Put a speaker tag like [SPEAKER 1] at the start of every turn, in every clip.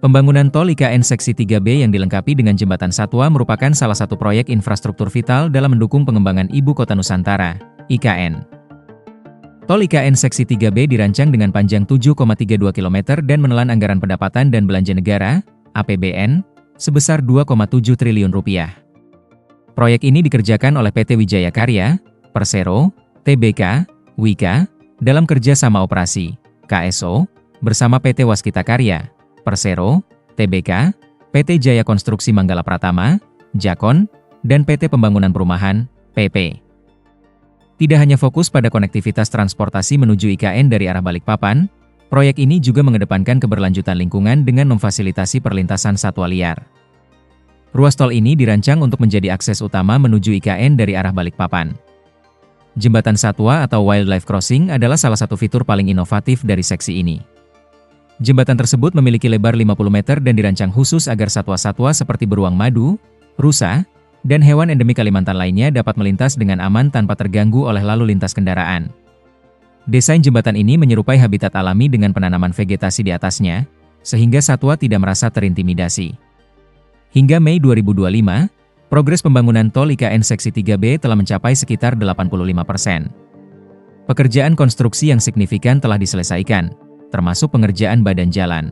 [SPEAKER 1] Pembangunan tol IKN Seksi 3B yang dilengkapi dengan Jembatan Satwa merupakan salah satu proyek infrastruktur vital dalam mendukung pengembangan Ibu Kota Nusantara, IKN. Tol IKN Seksi 3B dirancang dengan panjang 7,32 km dan menelan anggaran pendapatan dan belanja negara, APBN, sebesar Rp2,7 triliun. Proyek ini dikerjakan oleh PT Wijaya Karya, Persero, TBK, Wika, dalam kerjasama operasi, KSO, bersama PT Waskita Karya, Persero, TBK, PT Jaya Konstruksi Manggala Pratama, Jakon, dan PT Pembangunan Perumahan, PP. Tidak hanya fokus pada konektivitas transportasi menuju IKN dari arah Balikpapan, proyek ini juga mengedepankan keberlanjutan lingkungan dengan memfasilitasi perlintasan satwa liar. Ruas tol ini dirancang untuk menjadi akses utama menuju IKN dari arah Balikpapan. Jembatan Satwa atau Wildlife Crossing adalah salah satu fitur paling inovatif dari seksi ini. Jembatan tersebut memiliki lebar 50 meter dan dirancang khusus agar satwa-satwa seperti beruang madu, rusa, dan hewan endemik Kalimantan lainnya dapat melintas dengan aman tanpa terganggu oleh lalu lintas kendaraan. Desain jembatan ini menyerupai habitat alami dengan penanaman vegetasi di atasnya, sehingga satwa tidak merasa terintimidasi. Hingga Mei 2025, progres pembangunan tol IKN Seksi 3B telah mencapai sekitar 85%. Pekerjaan konstruksi yang signifikan telah diselesaikan, termasuk pengerjaan badan jalan,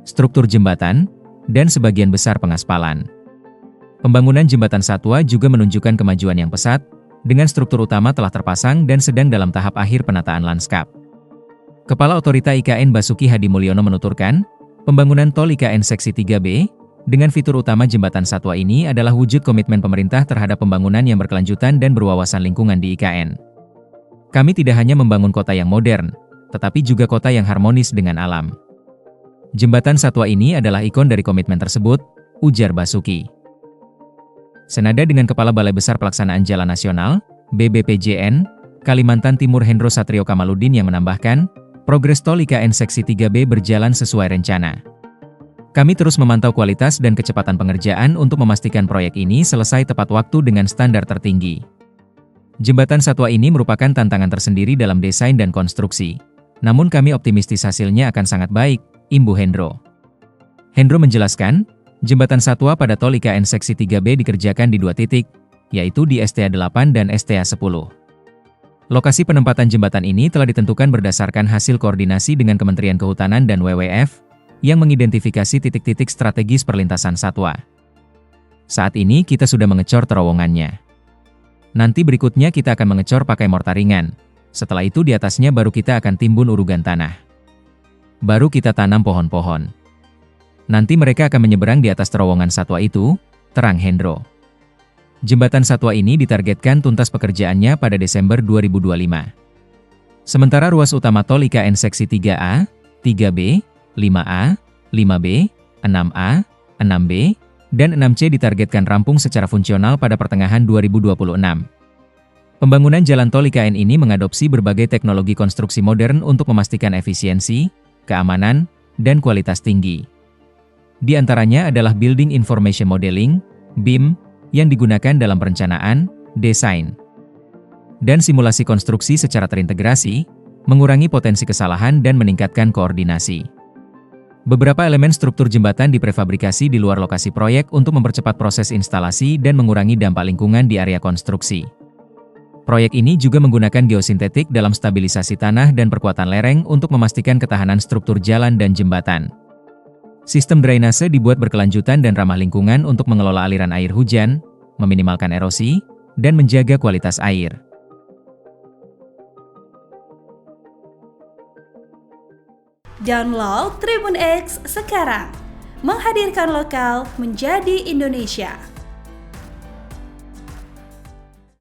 [SPEAKER 1] struktur jembatan, dan sebagian besar pengaspalan. Pembangunan Jembatan Satwa juga menunjukkan kemajuan yang pesat, dengan struktur utama telah terpasang dan sedang dalam tahap akhir penataan lanskap. Kepala Otorita IKN Basuki Hadi Mulyono menuturkan, pembangunan tol IKN Seksi 3B, dengan fitur utama Jembatan Satwa ini adalah wujud komitmen pemerintah terhadap pembangunan yang berkelanjutan dan berwawasan lingkungan di IKN. Kami tidak hanya membangun kota yang modern, tetapi juga kota yang harmonis dengan alam. Jembatan Satwa ini adalah ikon dari komitmen tersebut, ujar Basuki. Senada dengan Kepala Balai Besar Pelaksanaan Jalan Nasional, BBPJN, Kalimantan Timur Hendro Satrio Kamaludin yang menambahkan, progres tol IKN Seksi 3B berjalan sesuai rencana. Kami terus memantau kualitas dan kecepatan pengerjaan untuk memastikan proyek ini selesai tepat waktu dengan standar tertinggi. Jembatan Satwa ini merupakan tantangan tersendiri dalam desain dan konstruksi. Namun kami optimistis hasilnya akan sangat baik, imbu Hendro. Hendro menjelaskan, Jembatan Satwa pada tol IKN Seksi 3B dikerjakan di 2 titik, yaitu di STA 8 dan STA 10. Lokasi penempatan jembatan ini telah ditentukan berdasarkan hasil koordinasi dengan Kementerian Kehutanan dan WWF, yang mengidentifikasi titik-titik strategis perlintasan satwa. Saat ini kita sudah mengecor terowongannya. Nanti berikutnya kita akan mengecor pakai mortar ringan. Setelah itu di atasnya baru kita akan timbun urugan tanah. Baru kita tanam pohon-pohon. Nanti mereka akan menyeberang di atas terowongan satwa itu, terang Hendro. Jembatan Satwa ini ditargetkan tuntas pekerjaannya pada Desember 2025. Sementara ruas utama tol IKN Seksi 3A, 3B, 5A, 5B, 6A, 6B, dan 6C ditargetkan rampung secara fungsional pada pertengahan 2026. Pembangunan jalan tol IKN ini mengadopsi berbagai teknologi konstruksi modern untuk memastikan efisiensi, keamanan, dan kualitas tinggi. Di antaranya adalah Building Information Modeling, BIM, yang digunakan dalam perencanaan, desain, dan simulasi konstruksi secara terintegrasi, mengurangi potensi kesalahan dan meningkatkan koordinasi. Beberapa elemen struktur jembatan diprefabrikasi di luar lokasi proyek untuk mempercepat proses instalasi dan mengurangi dampak lingkungan di area konstruksi. Proyek ini juga menggunakan geosintetik dalam stabilisasi tanah dan perkuatan lereng untuk memastikan ketahanan struktur jalan dan jembatan. Sistem drainase dibuat berkelanjutan dan ramah lingkungan untuk mengelola aliran air hujan, meminimalkan erosi, dan menjaga kualitas air.
[SPEAKER 2] Download Tribun X sekarang, menghadirkan lokal menjadi Indonesia.